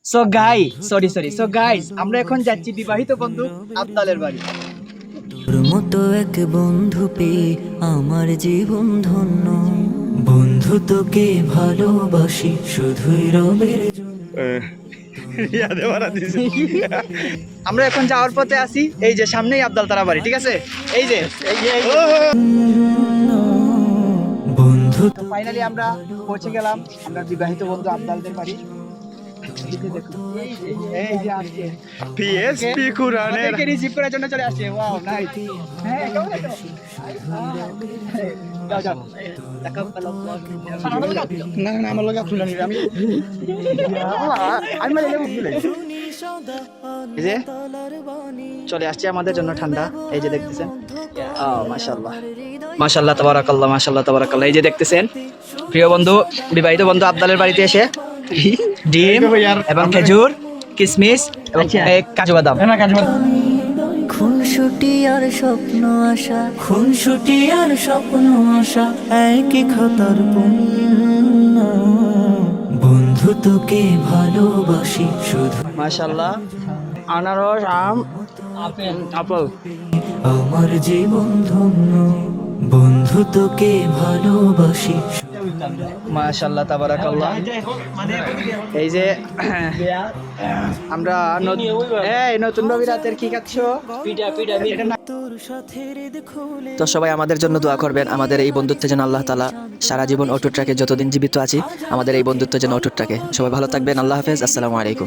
So guys আমরা এখন যাচ্ছি বিবাহিত বন্ধু আবদালের বাড়ি। তোর মতো এক বন্ধু পেয়ে আমার জীবন ধন্য। বন্ধু তোকে ভালোবাসি শুধুই রবের আমরা এখন যাওয়ার পথে আছি, এই যে সামনেই আবদাল তারা বাড়ি, ঠিক আছে? এই যে বন্ধু। ফাইনালি আমরা পৌঁছে গেলাম আমরা বিবাহিত বন্ধু আবদালদের বাড়ি। এই যে আসছে পিএসপি কুরআনের আমাদেরকে রিসিভ করার জন্য চলে আসছে। Wow nice. হ্যাঁ কেমন আছো? যাও যাও না না আমার লগে আপনি জানি আমি আমি মানে বুঝলে এই যে চলে আসছে আমাদের জন্য ঠান্ডা, এই যে দেখতেছেন। মাশাআল্লাহ মাশাআল্লাহ তাবারাকাল্লাহ মাশাআল্লাহ তাবারাকাল্লাহ। এই যে দেখতেছেন প্রিয় বন্ধু বিবাহিত বন্ধু আবদালের বাড়িতে এসে ডিম এবং খেজুর কিশমিশ এবং কাজু বাদাম। খুনসুটি আর স্বপ্ন আশা, খুনসুটি আর স্বপ্ন আশা একই খাতার পণ্য। বন্ধু তোকে ভালোবাসি শুধু। মাশাআল্লাহ আনারস আম আপেল আমার জীবন ধন্য। বন্ধু তোকে ভালোবাসি। মাশাআল্লাহ তাবারাকাল্লাহ। এই যে আমরা নতুন রবিরাতের কি খাচ্ছো? তো সবাই আমাদের জন্য দোয়া করবেন, আমাদের এই বন্ধুত্বের জন্য আল্লাহ তাআলা সারা জীবন অটুট রাখে, যতদিন জীবিত আছি আমাদের এই বন্ধুত্বের জন্য অটুট রাখে। সবাই ভালো থাকবেন, আল্লাহ হাফেজ, আসসালামু আলাইকুম।